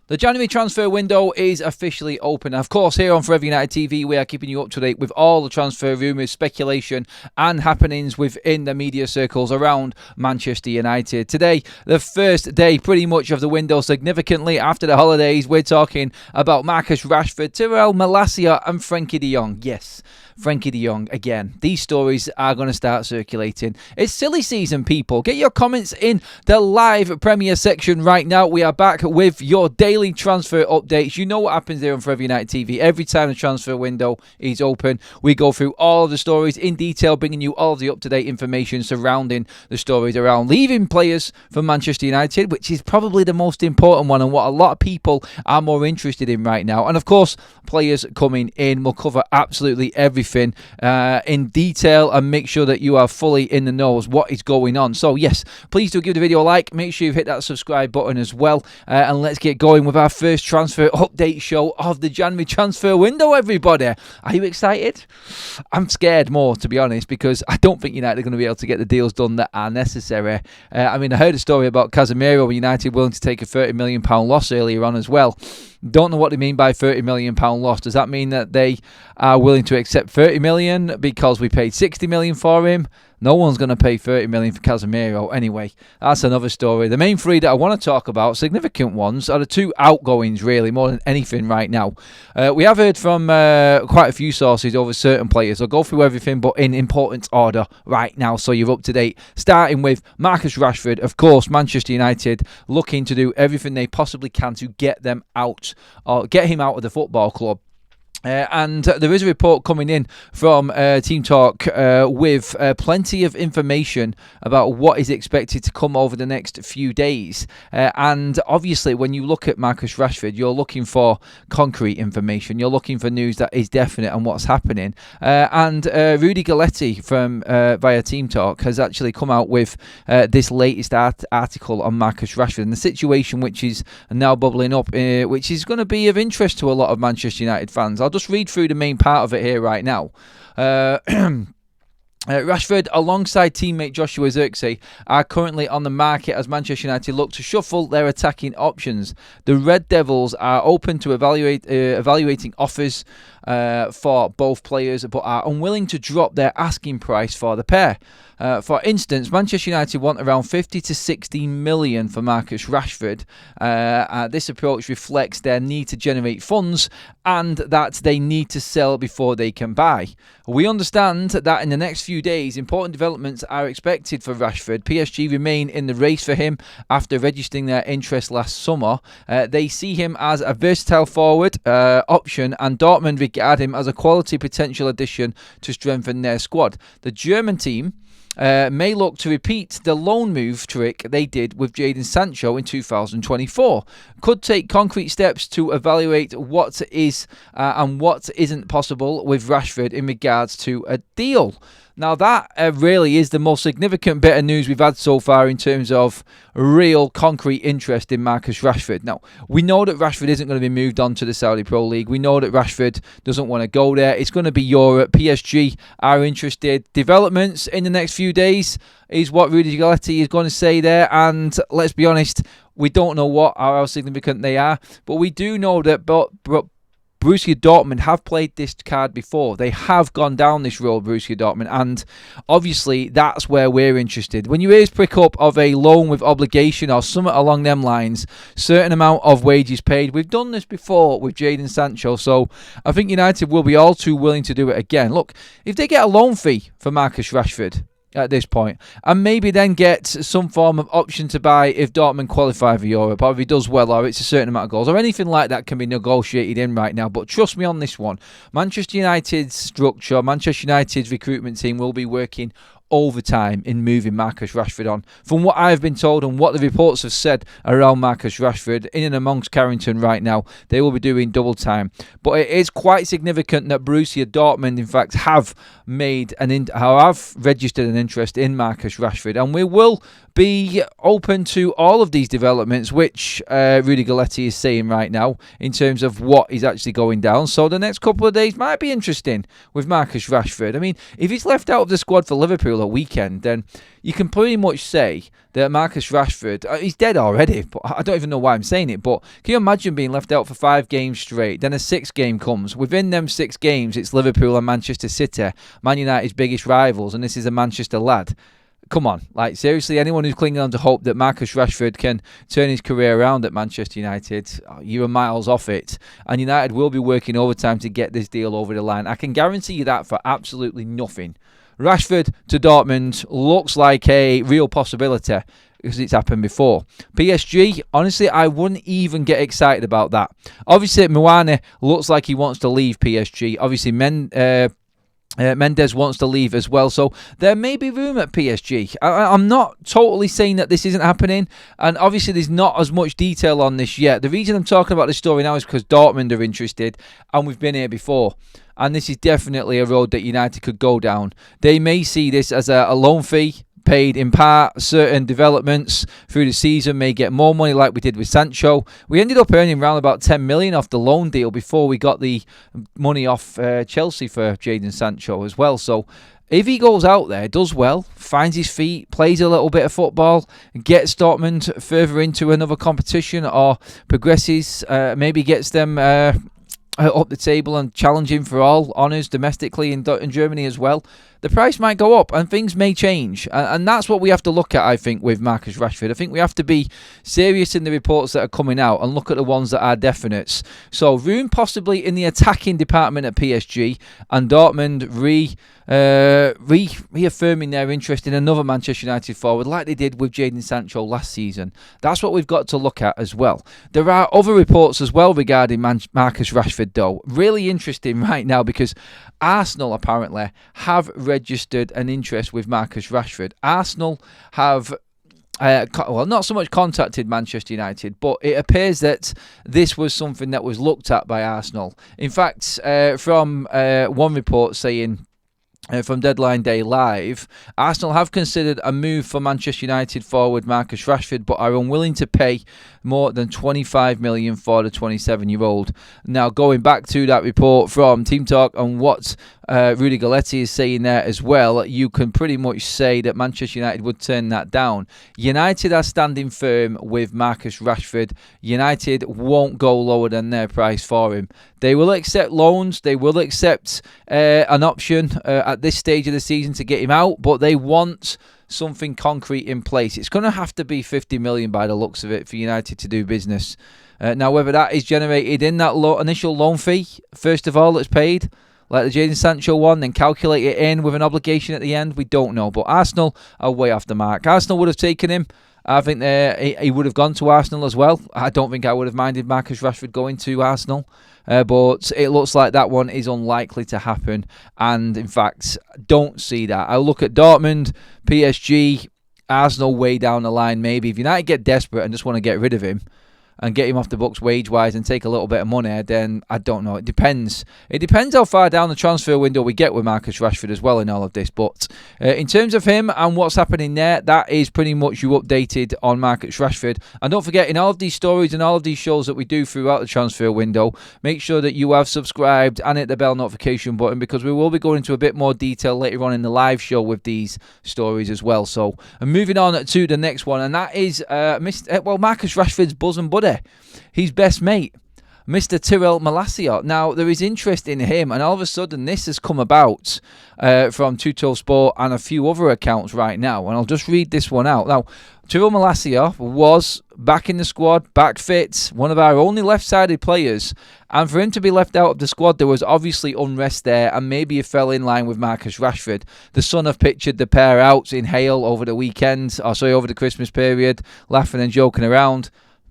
The January transfer window is officially open. Of course, here on Forever United TV, we are keeping you up to date with all the transfer rumours, speculation and happenings within the media circles around Manchester United. Today, the first day pretty much of the window, significantly after the holidays, we're talking about Marcus Rashford, Tyrell Malacia and Frenkie de Jong. Yes, Frenkie de Jong again. These stories are going to start circulating. It's silly season, people. Get your comments in the live Premier section right now. We are back with your daily transfer updates. You know what happens there on Forever United TV. Every time the transfer window is open, we go through all of the stories in detail, bringing you all of the up-to-date information surrounding the stories around leaving players from Manchester United, which is probably the most important one and what a lot of people are more interested in right now. And of course, players coming in. We'll cover absolutely everything in detail and make sure that you are fully in the know of what is going on. So yes, please do give the video a like. Make sure you hit that subscribe button as well. And let's get going with our first transfer update show of the January transfer window, everybody. Are you excited? I'm scared more, to be honest, because I don't think United are going to be able to get the deals done that are necessary. I heard a story about Casemiro, United willing to take a £30 million loss earlier on as well. Don't know what they mean by £30 million loss. Does that mean that they are willing to accept £30 million because we paid £60 million for him? No one's going to pay £30 million for Casemiro. Anyway, that's another story. The main three that I want to talk about, significant ones, are the two outgoings, really, more than anything right now. We have heard from quite a few sources over certain players. I'll go through everything, but in importance order right now, so you're up to date. Starting with Marcus Rashford. Of course, Manchester United looking to do everything they possibly can to get them out, or get him out of the football club. And there is a report coming in from Team Talk with plenty of information about what is expected to come over the next few days. And obviously, when you look at Marcus Rashford, you're looking for concrete information. You're looking for news that is definite on what's happening. And Rudy Galletti from via Team Talk has actually come out with this latest article on Marcus Rashford and the situation which is now bubbling up, which is going to be of interest to a lot of Manchester United fans. I'll just read through the main part of it here right now. Rashford, alongside teammate Joshua Zirkzee, are currently on the market as Manchester United look to shuffle their attacking options. The Red Devils are open to evaluating offers for both players, but are unwilling to drop their asking price for the pair. For instance, Manchester United want around 50 to 60 million for Marcus Rashford. This approach reflects their need to generate funds and that they need to sell before they can buy. We understand that in the next few days, important developments are expected for Rashford. PSG remain in the race for him after registering their interest last summer. They see him as a versatile forward option, and Dortmund regard him as a quality potential addition to strengthen their squad. The German team may look to repeat the loan move trick they did with Jadon Sancho in 2024. Could take concrete steps to evaluate what is and what isn't possible with Rashford in regards to a deal. Now that really is the most significant bit of news we've had so far in terms of real concrete interest in Marcus Rashford. Now, we know that Rashford isn't going to be moved on to the Saudi Pro League. We know that Rashford doesn't want to go there. It's going to be Europe. PSG are interested. Developments in the next few days is what Rudy Galletti is going to say there. And let's be honest, we don't know what or how significant they are. But we do know that Borussia Dortmund have played this card before. They have gone down this road, Borussia Dortmund, and obviously that's where we're interested. When you ears prick up of a loan with obligation or something along them lines, certain amount of wages paid. We've done this before with Jadon Sancho, so I think United will be all too willing to do it again. Look, if they get a loan fee for Marcus Rashford at this point, and maybe then get some form of option to buy if Dortmund qualify for Europe, or if he does well, or it's a certain amount of goals, or anything like that can be negotiated in right now. But trust me on this one, Manchester United's structure, Manchester United's recruitment team will be working overtime in moving Marcus Rashford on. From what I've been told and what the reports have said around Marcus Rashford in and amongst Carrington right now, they will be doing double time. But it is quite significant that Borussia Dortmund in fact have registered an interest in Marcus Rashford, and we will be open to all of these developments which Rudy Galletti is saying right now in terms of what is actually going down. So the next couple of days might be interesting with Marcus Rashford. I mean, if he's left out of the squad for Liverpool, Liverpool at weekend, then you can pretty much say that Marcus Rashford, he's dead already, but I don't even know why I'm saying it, but can you imagine being left out for 5 games straight, then a 6th game comes. Within them 6 games, it's Liverpool and Manchester City, Man United's biggest rivals, and this is a Manchester lad. Come on, like seriously, anyone who's clinging on to hope that Marcus Rashford can turn his career around at Manchester United, you're miles off it. And United will be working overtime to get this deal over the line. I can guarantee you that for absolutely nothing. Rashford to Dortmund looks like a real possibility because it's happened before. PSG, honestly, I wouldn't even get excited about that. Obviously, Mwane looks like he wants to leave PSG. Obviously, Mendes wants to leave as well, so there may be room at PSG. I'm not totally saying that this isn't happening, and obviously there's not as much detail on this yet. The reason I'm talking about this story now is because Dortmund are interested, and we've been here before, and this is definitely a road that United could go down. They may see this as a loan fee, paid in part. Certain developments through the season may get more money like we did with Sancho. We ended up earning around about 10 million off the loan deal before we got the money off Chelsea for Jadon Sancho as well. So if he goes out there, does well, finds his feet, plays a little bit of football, gets Dortmund further into another competition or progresses, maybe gets them up the table and challenging for all honours domestically in Germany as well, the price might go up and things may change. And that's what we have to look at, I think, with Marcus Rashford. I think we have to be serious in the reports that are coming out and look at the ones that are definites. So room possibly in the attacking department at PSG, and Dortmund reaffirming their interest in another Manchester United forward like they did with Jadon Sancho last season. That's what we've got to look at as well. There are other reports as well regarding Marcus Rashford though. Really interesting right now because Arsenal apparently have registered an interest with Marcus Rashford. Arsenal have not so much contacted Manchester United, but it appears that this was something that was looked at by Arsenal. In fact, from one report saying from Deadline Day Live, Arsenal have considered a move for Manchester United forward Marcus Rashford, but are unwilling to pay more than 25 million for the 27-year-old. Now, going back to that report from Team Talk and what Rudy Galletti is saying there as well, you can pretty much say that Manchester United would turn that down. United are standing firm with Marcus Rashford. United won't go lower than their price for him. They will accept loans. They will accept an option at this stage of the season to get him out, but they want something concrete in place. It's going to have to be 50 million by the looks of it for United to do business. Now, whether that is generated in that initial loan fee, first of all, that's paid, like the Jadon Sancho one, then calculate it in with an obligation at the end, we don't know. But Arsenal are way off the mark. Arsenal would have taken him. I think he would have gone to Arsenal as well. I don't think I would have minded Marcus Rashford going to Arsenal. But it looks like that one is unlikely to happen. And in fact, don't see that. I'll look at Dortmund, PSG, Arsenal way down the line maybe. If United get desperate and just want to get rid of him and get him off the books wage-wise and take a little bit of money, then I don't know. It depends. It depends how far down the transfer window we get with Marcus Rashford as well in all of this. But in terms of him and what's happening there, that is pretty much you updated on Marcus Rashford. And don't forget, in all of these stories and all of these shows that we do throughout the transfer window, make sure that you have subscribed and hit the bell notification button, because we will be going into a bit more detail later on in the live show with these stories as well. So, moving on to the next one, and that is Marcus Rashford's bosom buddy. His best mate, Mr. Tyrell Malacia. Now, there is interest in him, and all of a sudden this has come about from Tutto Sport and a few other accounts right now, and I'll just read this one out. Now, Tyrell Malacia was back in the squad, back fit, one of our only left-sided players, and for him to be left out of the squad, there was obviously unrest there, and maybe it fell in line with Marcus Rashford. The Sun have pictured the pair out in Hale over the Christmas period, laughing and joking around.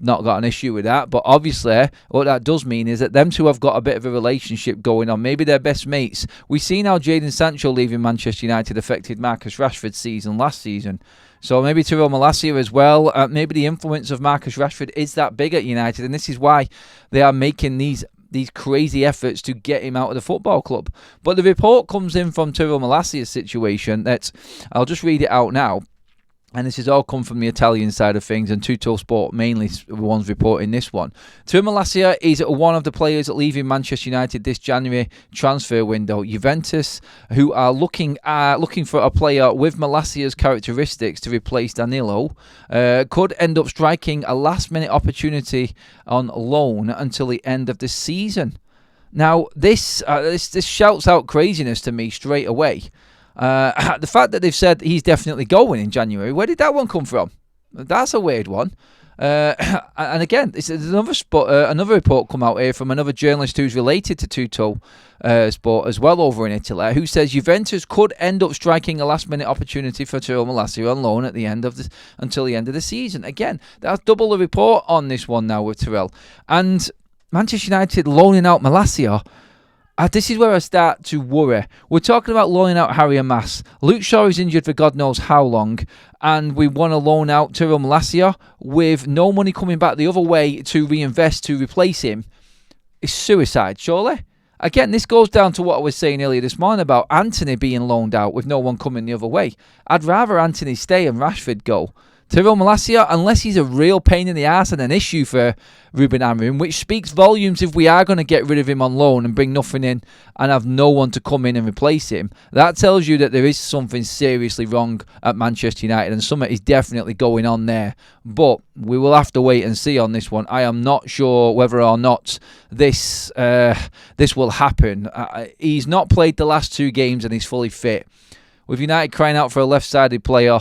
Not got an issue with that, but obviously what that does mean is that them two have got a bit of a relationship going on. Maybe they're best mates. We've seen how Jadon Sancho leaving Manchester United affected Marcus Rashford's season last season. So maybe Tyrell Malacia as well. Maybe the influence of Marcus Rashford is that big at United, and this is why they are making these crazy efforts to get him out of the football club. But the report comes in from Tyrell Malacia's situation that I'll just read it out now. and this has all come from the Italian side of things, and Tutto Sport mainly the ones reporting this one. Teo Malacia is one of the players leaving Manchester United this January transfer window. Juventus, who are looking for a player with Malacia's characteristics to replace Danilo, could end up striking a last-minute opportunity on loan until the end of the season. Now, this shouts out craziness to me straight away. The fact that they've said he's definitely going in January, where did that one come from? That's a weird one. And again, there's another report come out here from another journalist who's related to Tutto Sport as well over in Italy, who says Juventus could end up striking a last-minute opportunity for Teo Malacia on loan until the end of the season. Again, that's double the report on this one now with Terrell. And Manchester United loaning out Malacia. This is where I start to worry. We're talking about loaning out Harry Mas. Luke Shaw is injured for God knows how long, and we want to loan out Teo Malacia with no money coming back the other way to reinvest to replace him. It's suicide, surely? Again, this goes down to what I was saying earlier this morning about Anthony being loaned out with no one coming the other way. I'd rather Anthony stay and Rashford go. Teo Malacia, unless he's a real pain in the arse and an issue for Ruben Amorim, which speaks volumes if we are going to get rid of him on loan and bring nothing in and have no one to come in and replace him, that tells you that there is something seriously wrong at Manchester United, and something is definitely going on there. But we will have to wait and see on this one. I am not sure whether or not this will happen. He's not played the last 2 games and he's fully fit. With United crying out for a left-sided player,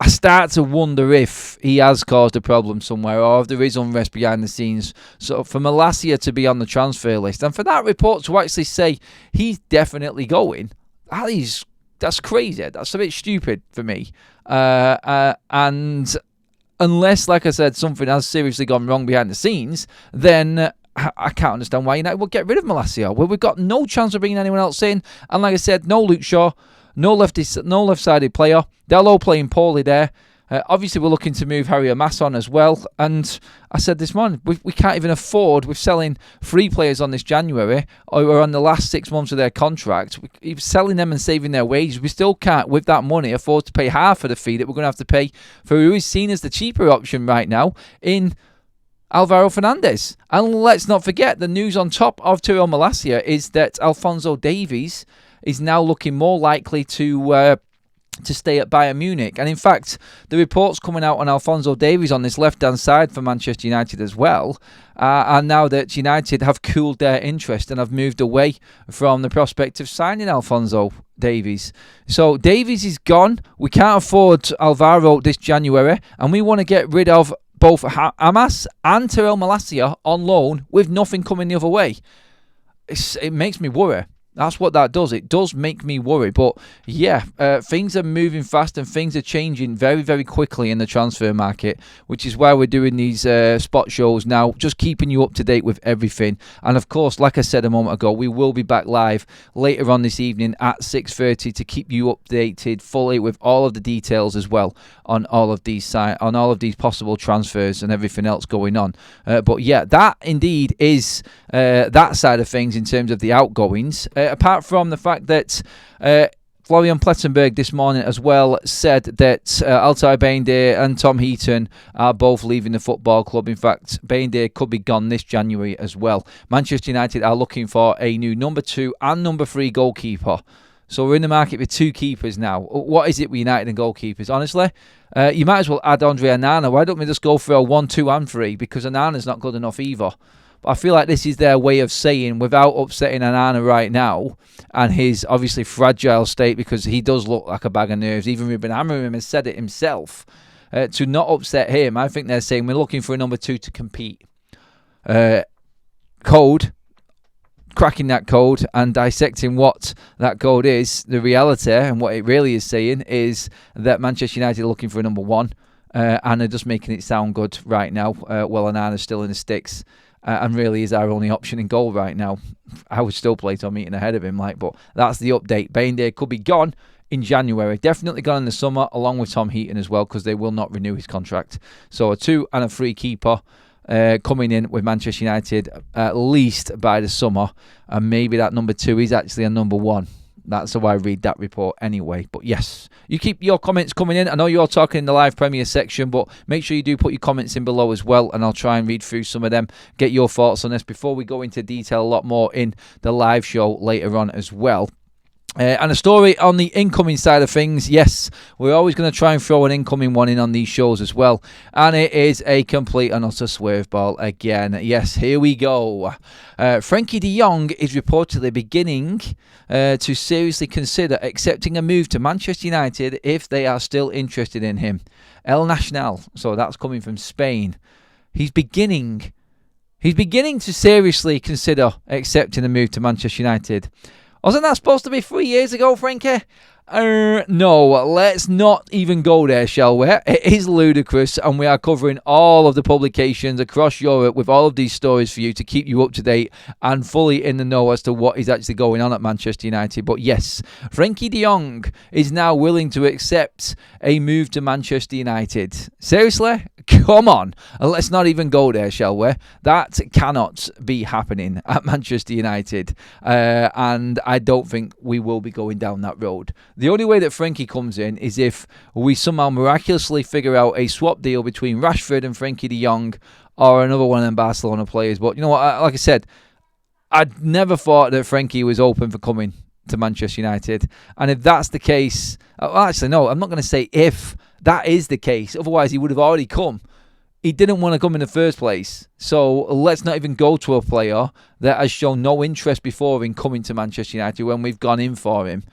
I start to wonder if he has caused a problem somewhere, or if there is unrest behind the scenes. So for Malacia to be on the transfer list, and for that report to actually say he's definitely going, that's crazy. That's a bit stupid for me. And unless, like I said, something has seriously gone wrong behind the scenes, then I can't understand why United will get rid of Malacia. Well, we've got no chance of bringing anyone else in, and like I said, no Luke Shaw. No left-sided player. Dalot playing poorly there. Obviously, we're looking to move Harry Mas on as well. And I said this morning, we can't even afford, with selling 3 players on this January, or on the last 6 months of their contract, selling them and saving their wages. We still can't, with that money, afford to pay half of the fee that we're going to have to pay for who is seen as the cheaper option right now in Alvaro Fernandez. And let's not forget, the news on top of Teo Malacia is that Alphonso Davies is now looking more likely to stay at Bayern Munich. And in fact, the reports coming out on Alphonso Davies on this left-hand side for Manchester United as well are now that United have cooled their interest and have moved away from the prospect of signing Alphonso Davies. So Davies is gone. We can't afford Alvaro this January, and we want to get rid of both Hamas and Teo Malacia on loan with nothing coming the other way. It makes me worry. That's what that does. It does make me worry. But yeah, things are moving fast and things are changing very, very quickly in the transfer market, which is why we're doing these spot shows now, just keeping you up to date with everything. And of course, like I said a moment ago, we will be back live later on this evening at 6:30 to keep you updated fully with all of the details as well on all of these possible transfers and everything else going on. But yeah, that indeed is that side of things in terms of the outgoings. Apart from the fact that Florian Plettenberg this morning as well said that Altay Bayındır and Tom Heaton are both leaving the football club. In fact, Bayındır could be gone this January as well. Manchester United are looking for a new number 2 and number 3 goalkeeper. So we're in the market with 2 keepers now. What is it with United and goalkeepers? Honestly, you might as well add Andre Onana. Why don't we just go for a 1, 2 and 3? Because Onana's not good enough either. But I feel like this is their way of saying, without upsetting Onana right now, and his obviously fragile state, because he does look like a bag of nerves. Even Ruben Amorim has said it himself. To not upset him, I think they're saying we're looking for a number 2 to compete. Cracking that code and dissecting what that code is, the reality and what it really is saying is that Manchester United are looking for a number 1, and they're just making it sound good right now. Well, Onana's still in the sticks. And really is our only option in goal right now. I would still play Tom Heaton ahead of him, but that's the update. Bayındır could be gone in January. Definitely gone in the summer, along with Tom Heaton as well, because they will not renew his contract. So a 2 and a 3 keeper coming in with Manchester United at least by the summer, and maybe that number 2 is actually a number 1. That's how I read that report anyway. But yes, you keep your comments coming in. I know you're talking in the live Premier section, but make sure you do put your comments in below as well, and I'll try and read through some of them, get your thoughts on this before we go into detail a lot more in the live show later on as well. And a story on the incoming side of things. Yes, we're always going to try and throw an incoming one in on these shows as well. And it is a complete and utter swerve ball again. Yes, here we go. Frankie de Jong is reportedly beginning to seriously consider accepting a move to Manchester United if they are still interested in him. El Nacional, so that's coming from Spain. He's beginning to seriously consider accepting a move to Manchester United. Wasn't that supposed to be 3 years ago, Frankie? No, let's not even go there, shall we? It is ludicrous, and we are covering all of the publications across Europe with all of these stories for you to keep you up to date and fully in the know as to what is actually going on at Manchester United. But yes, Frankie de Jong is now willing to accept a move to Manchester United. Seriously? Come on. Let's not even go there, shall we? That cannot be happening at Manchester United. And I don't think we will be going down that road. The only way that Frankie comes in is if we somehow miraculously figure out a swap deal between Rashford and Frankie de Jong or another one of them Barcelona players. But you know what? Like I said, I'd never thought that Frankie was open for coming to Manchester United. And if that's the case, actually, no, I'm not going to say if that is the case. Otherwise, he would have already come. He didn't want to come in the first place. So let's not even go to a player that has shown no interest before in coming to Manchester United when we've gone in for him.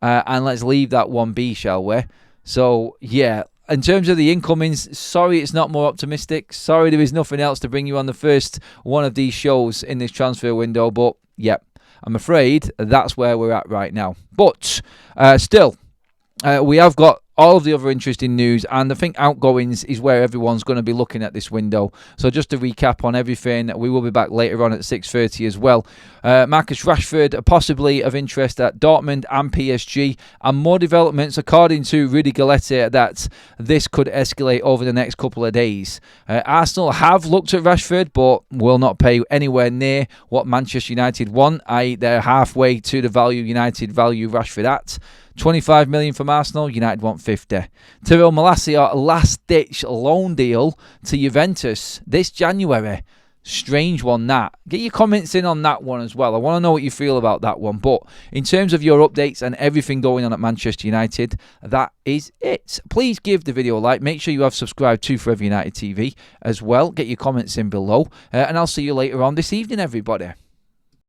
And let's leave that one be, shall we? So, yeah, in terms of the incomings, sorry it's not more optimistic. Sorry there is nothing else to bring you on the first one of these shows in this transfer window. But, yeah, I'm afraid that's where we're at right now. But still, we have got all of the other interesting news, and I think Outgoings is where everyone's going to be looking at this window. So just to recap on everything, we will be back later on at 6:30 as well. Marcus Rashford possibly of interest at Dortmund and PSG, and more developments according to Rudy Galletti that this could escalate over the next couple of days. Arsenal have looked at Rashford but will not pay anywhere near what Manchester United want, i.e. they're halfway to the value United value Rashford at. 25 million from Arsenal, United want 50. Tyrell Malacia, last-ditch loan deal to Juventus this January. Strange one, that. Get your comments in on that one as well. I want to know what you feel about that one. But in terms of your updates and everything going on at Manchester United, that is it. Please give the video a like. Make sure you have subscribed to Forever United TV as well. Get your comments in below. And I'll see you later on this evening, everybody.